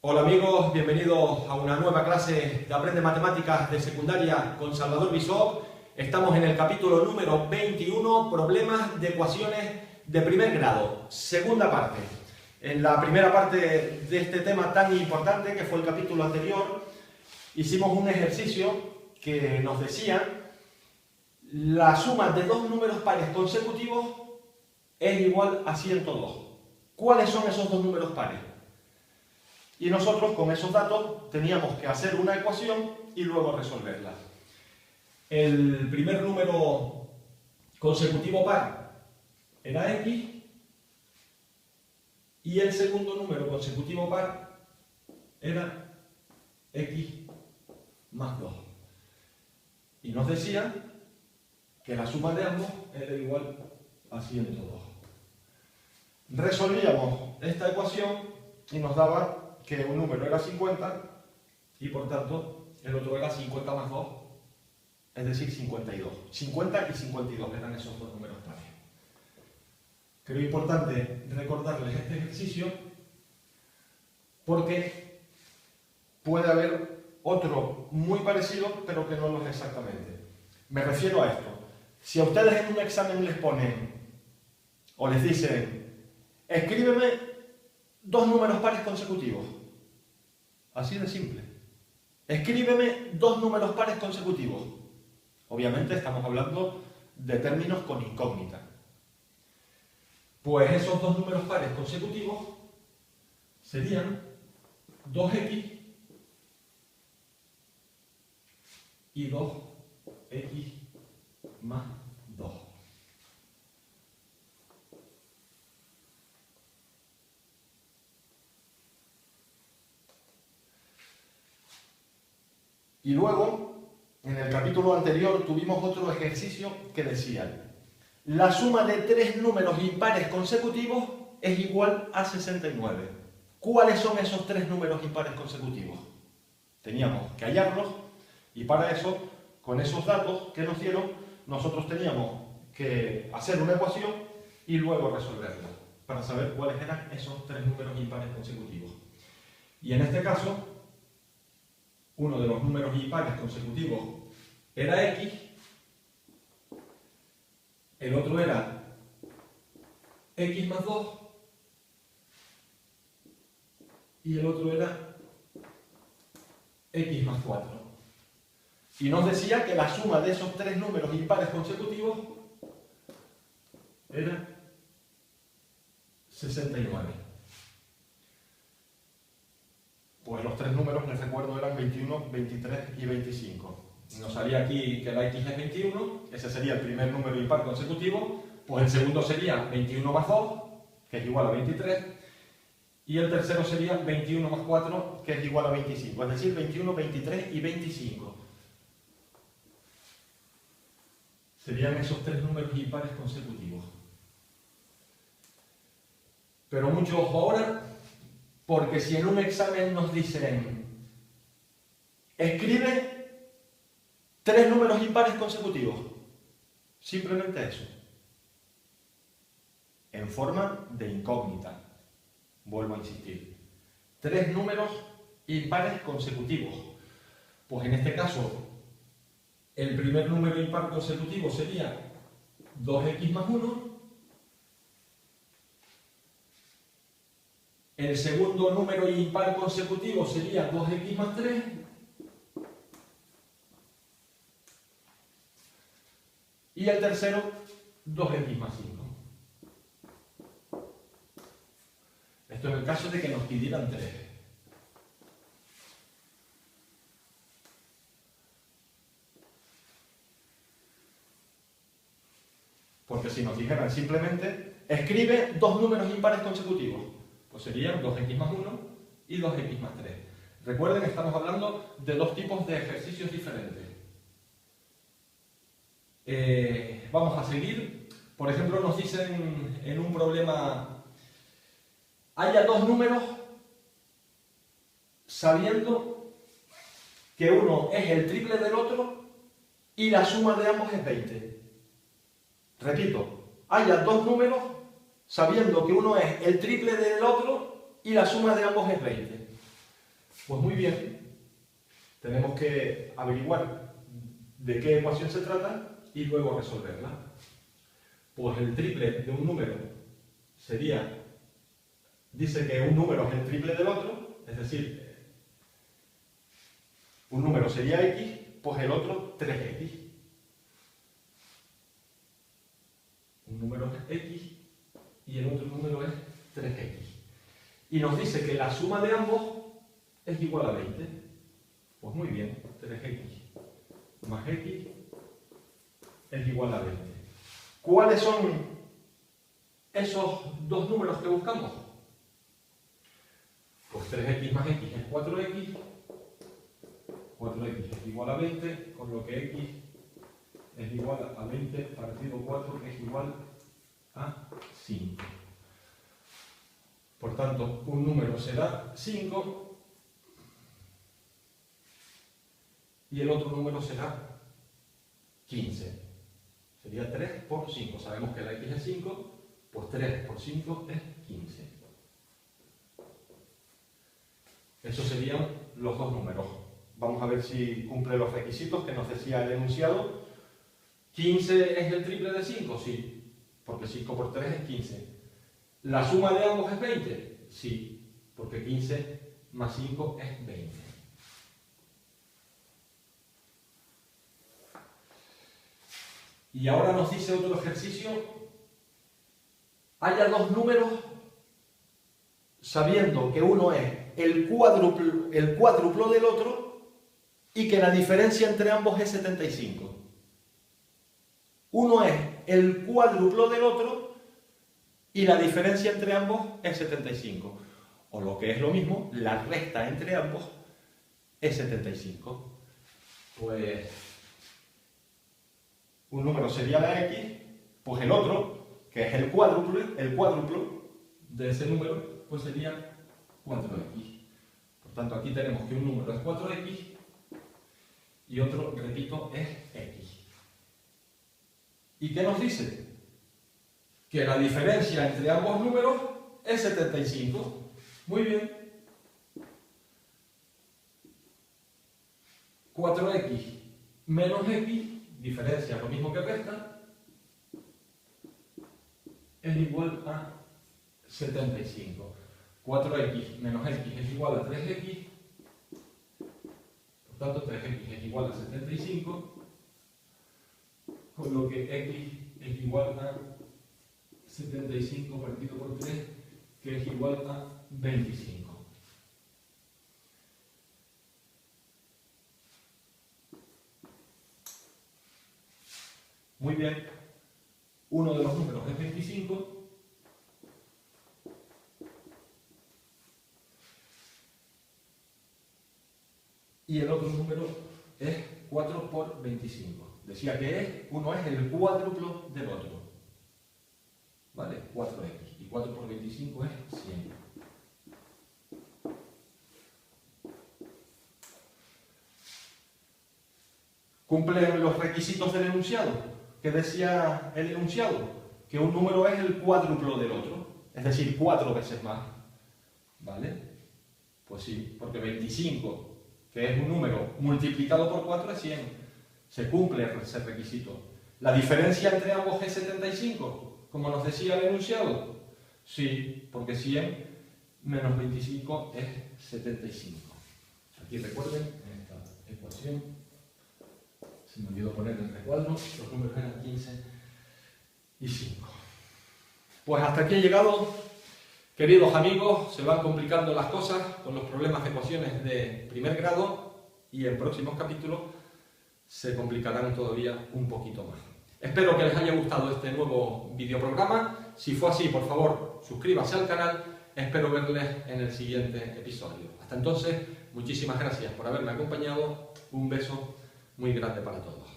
Hola amigos, bienvenidos a una nueva clase de Aprende Matemáticas de Secundaria con Salvador Bisó. Estamos en el capítulo número 21, Problemas de ecuaciones de primer grado, segunda parte. En la primera parte de este tema tan importante, que fue el capítulo anterior, hicimos un ejercicio que nos decía la suma de dos números pares consecutivos es igual a 102. ¿Cuáles son esos dos números pares? Y nosotros con esos datos teníamos que hacer una ecuación y luego resolverla. El primer número consecutivo par era x y el segundo número consecutivo par era x más 2. Y nos decía que la suma de ambos era igual a 102. Resolvíamos esta ecuación y nos daba que un número era 50 y por tanto el otro era 50 más 2, es decir 52. 50 y 52 eran esos dos números pares. Creo importante recordarles este ejercicio porque puede haber otro muy parecido pero que no lo es exactamente. Me refiero a esto. Si a ustedes en un examen les ponen o les dicen escríbeme dos números pares consecutivos. Así de simple. Escríbeme dos números pares consecutivos. Obviamente estamos hablando de términos con incógnita. Pues esos dos números pares consecutivos serían 2x y 2x más 2. Y luego, en el capítulo anterior, tuvimos otro ejercicio que decía la suma de tres números impares consecutivos es igual a 69. ¿Cuáles son esos tres números impares consecutivos? Teníamos que hallarlos y para eso, con esos datos que nos dieron, nosotros teníamos que hacer una ecuación y luego resolverla para saber cuáles eran esos tres números impares consecutivos. Y en este caso, uno de los números impares consecutivos era x, el otro era x más 2 y el otro era x más 4. Y nos decía que la suma de esos tres números impares consecutivos era 69. Pues los tres números, les recuerdo, eran 21, 23 y 25. Nos salía aquí que la x es 21, ese sería el primer número impar consecutivo, pues el segundo sería 21 más 2, que es igual a 23, y el tercero sería 21 más 4, que es igual a 25, es decir, 21, 23 y 25. Serían esos tres números impares consecutivos. Pero mucho ojo ahora, porque si en un examen nos dicen escribe tres números impares consecutivos, simplemente eso, en forma de incógnita, vuelvo a insistir, tres números impares consecutivos. Pues en este caso, el primer número impar consecutivo sería 2x más 1, el segundo número impar consecutivo sería 2x más 3, y el tercero 2x más 5. Esto en el caso de que nos pidieran 3. Porque si nos dijeran simplemente escribe dos números impares consecutivos, pues serían 2x más 1 y 2x más 3. Recuerden que estamos hablando de dos tipos de ejercicios diferentes. Vamos a seguir. Por ejemplo, nos dicen en un problema haya dos números sabiendo que uno es el triple del otro y la suma de ambos es 20. Repito, haya dos números sabiendo que uno es el triple del otro y la suma de ambos es 20. Pues muy bien, tenemos que averiguar de qué ecuación se trata y luego resolverla. Pues el triple de un número sería, dice que un número es el triple del otro, es decir, un número sería x, pues el otro 3x. Un número es x y el otro número es 3x. Y nos dice que la suma de ambos es igual a 20. Pues muy bien, 3x más x es igual a 20. ¿Cuáles son esos dos números que buscamos? Pues 3x más x es 4x. 4x es igual a 20, con lo que x es igual a 20 partido 4 es igual a 5. Por tanto, un número será 5 y el otro número será 15. Sería 3 por 5. Sabemos que la x es 5, pues 3 por 5 es 15. Esos serían los dos números. Vamos a ver si cumple los requisitos que nos decía el enunciado. ¿15 es el triple de 5? Sí, porque 5 por 3 es 15. ¿La suma de ambos es 20? Sí, porque 15 más 5 es 20. Y ahora nos dice otro ejercicio. Haya dos números sabiendo que uno es el cuádruplo del otro y que la diferencia entre ambos es 75. Uno es el cuádruplo del otro y la diferencia entre ambos es 75. O lo que es lo mismo, la resta entre ambos es 75. Pues un número sería la x, pues el otro, que es el cuádruplo de ese número, pues sería 4x. Por tanto, aquí tenemos que un número es 4x y otro, repito, es x. ¿Y qué nos dice? Que la diferencia entre ambos números es 75. Muy bien. 4x menos x, diferencia lo mismo que resta, es igual a 75. 4x menos x es igual a 3x, por tanto 3x es igual a 75, con lo que x es igual a 75 partido por 3, que es igual a 25. Muy bien, uno de los números es 25 y el otro número es 4 por 25. Decía que uno es el cuádruplo del otro. ¿Vale? 4x. Y 4 por 25 es 100. ¿Cumplen los requisitos del enunciado? ¿Qué decía el enunciado? Que un número es el cuádruplo del otro. Es decir, 4 veces más. ¿Vale? Pues sí, porque 25, que es un número multiplicado por 4, es 100. Se cumple ese requisito. ¿La diferencia entre ambos es 75? Como nos decía el enunciado. Sí, porque 100 menos 25 es 75. Aquí recuerden, en esta ecuación, se me olvidó poner el recuadro, los números eran 15 y 5. Pues hasta aquí he llegado. Queridos amigos, se van complicando las cosas con los problemas de ecuaciones de primer grado y en próximos capítulos se complicarán todavía un poquito más. Espero que les haya gustado este nuevo videoprograma. Si fue así, por favor, suscríbanse al canal. Espero verles en el siguiente episodio. Hasta entonces, muchísimas gracias por haberme acompañado. Un beso muy grande para todos.